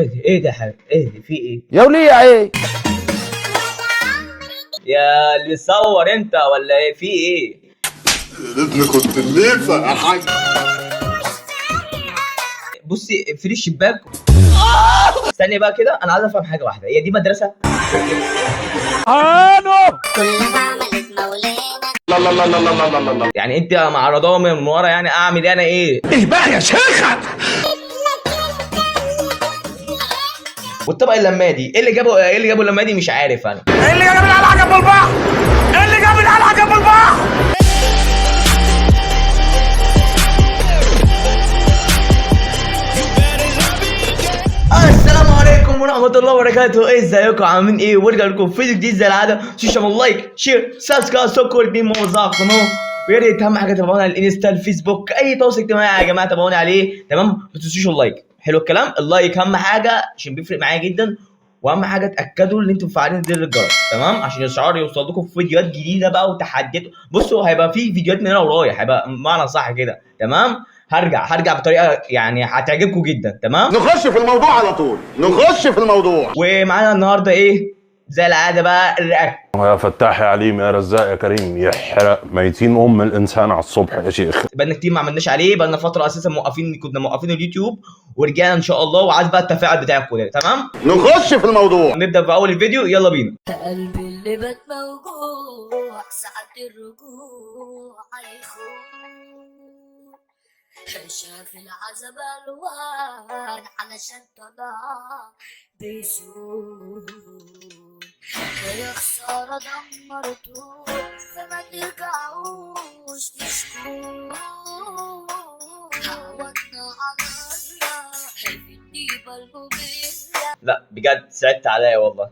ايه ده يا حبيبي؟ ايه في ايه؟ يا وليه يا ايه؟ يا اللي بتصور انت ولا ايه؟ في ايه؟ ابني كنت الليفه يا حاج. بصي اقفلي الشباك. استني بقى كده، انا عايز افهم حاجه واحده، هي دي مدرسه؟ لا لا لا لا لا لا لا. يعني انت معرضاها من ورا، يعني اعمل انا ايه؟ ايه بقى يا شيخة؟ والطبق اللمادي ايه اللي جابه؟ ايه اللي جابه اللمادي؟ مش عارف انا. ايه اللي جاب القلعة جنب البحر؟ ايه اللي جاب القلعة جنب البحر؟ السلام عليكم ورحمه الله وبركاته، ايه ازيكم عاملين ايه؟ ورجع لكم فيديو جديد زي العاده. تشوفوا لايك شير سبسكرايب سكر دي موزع القناه، ويا ريت اهم حاجه تابعونا على الانستا الفيسبوك، اي تواصل اجتماعي يا جماعه تابعوني عليه، تمام؟ ما تنسوش اللايك، حلو الكلام، اللايك اهم حاجه عشان بيفرق معايا جدا، واهم حاجه تاكدوا ان انتم فاعلين زر الجرس، تمام؟ عشان الشعار يوصل لكم في فيديوهات جديده بقى وتحديات. بصوا هيبقى في فيديوهات من هنا ورايح، هيبقى معنى صح كده، تمام؟ هرجع بطريقه يعني هتعجبكم جدا، تمام؟ نخش في الموضوع على طول، نخش في الموضوع. ومعانا النهارده ايه؟ زي العاده بقى الرياكت. يا فتاح يا عليم يا رزاق يا كريم، يحرق ميتين الانسان على الصبح يا شيخ. بقالنا كتير ما عملناش عليه، بقالنا فتره اساسا كنا موقفين اليوتيوب، ورجعنا ان شاء الله، وعايز بقى التفاعل بتاعكم ده، تمام؟ نخش في الموضوع. نبدا في اول الفيديو، يلا بينا. قلبي اللي بات موجوع ساعة الرجوع هيخون، شاف العذاب الوان علشان طلع بيسون، يا خسارة دمرتوه فما ترجعوش تشكون، عودنا على الله الديبة المملة. لا بجد سعدت عليا والله،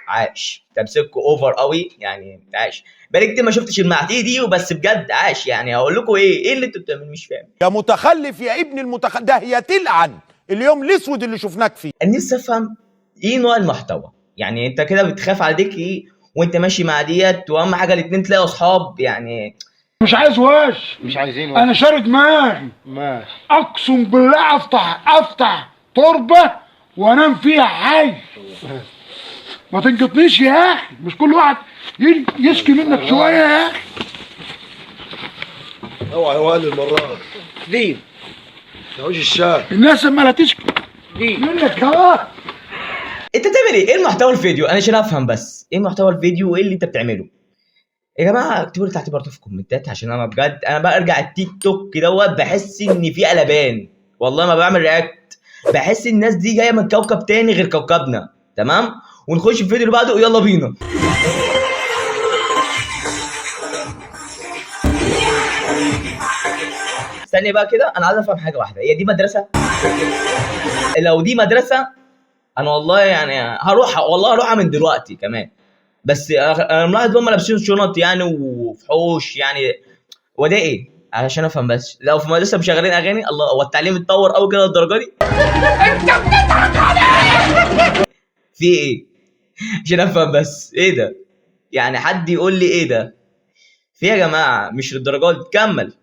عاش، تمسكوا اوفر قوي يعني، عاش. بقالي كتير ما شفتش المعتيه دي، وبس بجد عاش. يعني هقول لكم ايه اللي انتوا بتعملوا؟ مش فاهم. يا متخلف يا ابن المتخلف، ده هي تلعن اليوم الاسود اللي شفناك فيه. انا نفسي افهم ايه نوع المحتوى. يعني انت كده بتخاف على ديك ايه وانت ماشي مع ديت، واهم حاجه الاثنين تلاقوا اصحاب يعني. مش عايز وش، مش عايزين وش. انا شارد دماغي، ماشي. اقسم بالله افتح تربه وانام فيها حي. ما تنقطنيش يا اخي، مش كل واحد يشكي منك شويه يا اخي. اوعى وائل المرات دي تعوش الشاي. الناس اما لا تشكي منك كمان. انت بتعمل ايه؟ ايه المحتوى الفيديو؟ انا عشان افهم بس ايه محتوى الفيديو وايه اللي انت بتعمله يا جماعه. اكتبوا لي تحت برضه في الكومنتات، عشان انا بجد انا برجع التيك توك دوت بحس ان في قلبان. والله ما بعمل رياكت بحس الناس دي جايه من كوكب تاني غير كوكبنا، تمام؟ ونخش في الفيديو اللي بعده، يلا بينا. استني بقى كده، انا عايز افهم حاجه واحده، هي دي مدرسه؟ لو دي مدرسه انا والله يعني هروحها من دلوقتي كمان. بس انا ملاحظ هم لابسين شنط يعني وفحوش يعني، وده ايه؟ عشان افهم بس، لو في مدرسه مشغلين اغاني، الله، هو التعليم اتطور قوي كده للدرجه دي؟ انت بتضحك عليا في ايه؟ عشان افهم بس ايه ده؟ يعني حد يقول لي ايه ده؟ في يا جماعه مش للدرجه دي، كمل.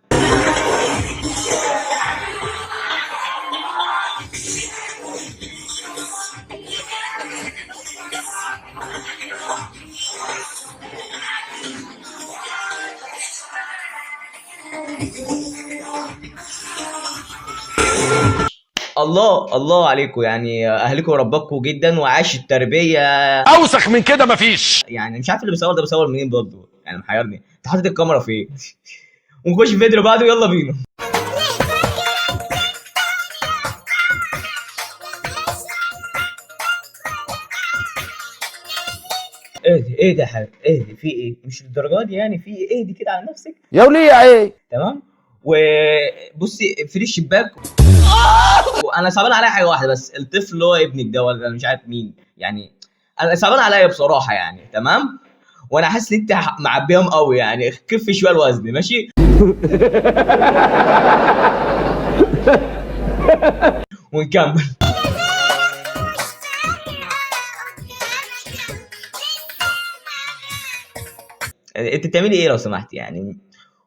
الله عليكم، يعني اهلكم ربكم جدا، وعاش التربيه. اوسخ من كده مفيش. يعني مش عارف اللي بيصور ده بيصور منين برضه، يعني محيرني. انت حاطط الكاميرا فين؟ ونخش في الفيديو اللي بعده، يلا بينا. ايه ده يا حبيبي؟ ايه في ايه؟ مش للدرجه دي يعني، في ايه دي كده على نفسك، يا وليه يا ايه؟ تمام؟ وبصي اقفلي الشباك. وانا صعبان عليا حاجه واحده بس، الطفل اللي هو ابنك ده ولا مش عارف مين يعني، انا صعبان عليا بصراحه يعني، تمام؟ وانا حاسس ان انت معبيهم قوي يعني، خف شويه الوزن، ماشي؟ ونكمل. انت بتعملي ايه لو سمحت يعني؟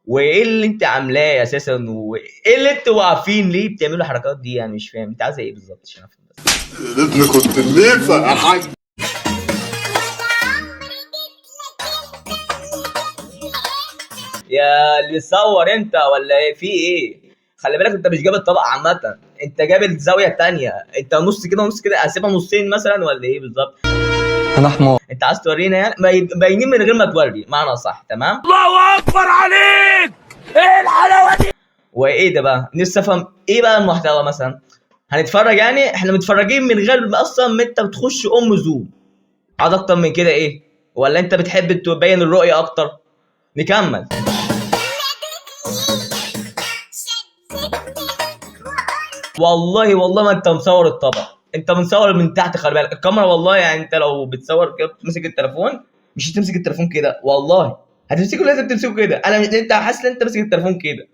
وايه اللي انت عاملاه اساسا، وايه اللي انتوا واقفين ليه بتعملوا الحركات دي؟ يعني مش فاهم انت عايزه ايه بالظبط عشان افهم بس. يا ريتني كنت الليفه يا حاج. يا اللي بتصور انت ولا ايه في ايه؟ خلي بالك انت مش جاب الطبق عامة، انت جاب الزاوية التانية، انت نص كده ونص كده، هسيبها نصين مثلا ولا ايه بالظبط؟ انا حمار. انت عايز تورينا يعني باينين من غير ما توري، معنى صح تمام؟ الله اكبر عليك، ايه الحلاوه دي؟ وايه ده بقى؟ نفسي افهم ايه بقى المحتوى مثلا؟ هنتفرج يعني احنا متفرجين من غير ما اصلا ما انت بتخش زوم. عايز اكتر من كده ايه؟ ولا انت بتحب تبين الرؤية اكتر؟ نكمل. والله ما انت مصور الطبق، انت مصور من تحت، خلي بالك الكاميرا والله، يعني انت لو بتصور كده بتمسك التليفون مش هتمسك التليفون كده، والله هتمسكه لازم تمسكه كده. انت حاسس ان انت ماسك التليفون كده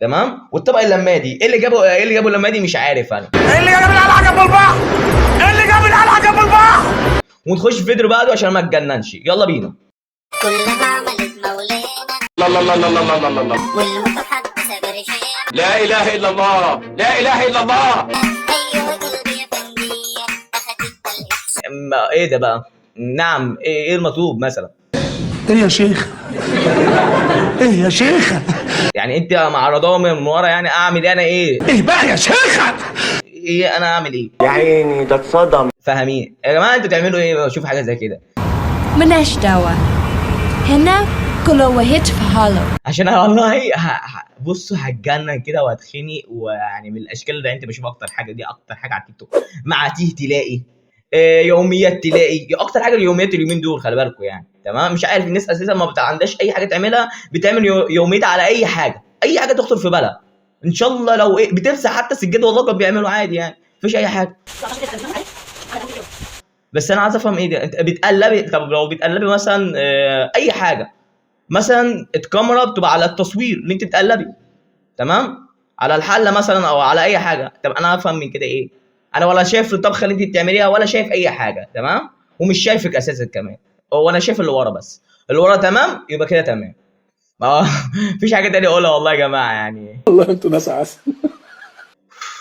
تمام. والطبق اللمادي ايه اللي جابه اللمادي مش عارف انا. ايه اللي جاب القلعه جنب البحر؟ ايه اللي جاب القلعه جنب البحر؟ ونخش في فيديو بعده عشان ما تجننش، يلا بينا. كلها عملت مولانا لا لا لا لا لا لا لا لا والمتحدثة برشام. لا اله الا الله، لا اله الا الله. أيوة قلبي يا فندية أخدت الإحسان. ايه ده بقى؟ نعم ايه المطلوب مثلا؟ ايه يا شيخ؟ ايه يا شيخة؟ يعني انت معرضاه من ورا، يعني اعمل انا ايه؟ ايه بقى يا شيخة؟ ايه انا اعمل ايه؟ يا عيني ده اتصدم. فاهمين يا جماعه انتوا تعملوا ايه؟ بشوف حاجه زي كده ملناش دعوة هنا كل واحد في حاله. عشان انا والله بصوا هتجنن كده وهتخنق، ويعني من الاشكال اللي انت بشوف اكتر حاجه دي، اكتر حاجه على التيك توك مع تلاقي يوميات، تلاقي اكتر حاجه اليوميات اليومين دول، خلي بالكم يعني تمام. مش عارف الناس اساسا ما عندهاش اي حاجه تعملها، بتعمل يوميات على اي حاجه تخطر في بالها. ان شاء الله لو ايه بتمسح حتى السجاده والله كانوا بيعملوا عادي، يعني مفيش اي حاجه. بس انا عايز افهم ايه ده؟ انت بتقلبي، طب لو بتقلبي مثلا اي حاجه مثلا، الكاميرا بتبقى على التصوير اللي انت بتقلبي تمام، على الحله مثلا او على اي حاجه. طب انا افهم من كده ايه؟ انا ولا شايف الطبخه اللي انت بتعمليها ولا شايف اي حاجه تمام، ومش شايفك اساسا كمان، هو انا شايف اللي ورا بس، اللي ورا تمام، يبقى كده تمام. مفيش حاجه تانية اقولها والله يا جماعه يعني. والله انتوا ناس عسل.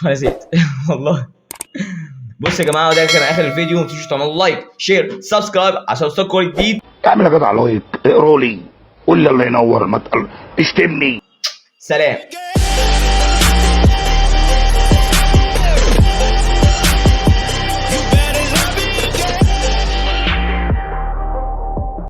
نسيت والله. بصوا يا جماعه، وده كان اخر الفيديو، ما تنسوش تعملوا لايك شير سبسكرايب عشان توصلكم كل جديد. اعمل يا جدع لايك، اقروا لي، قول لي الله ينور، ما اشتمني. سلام.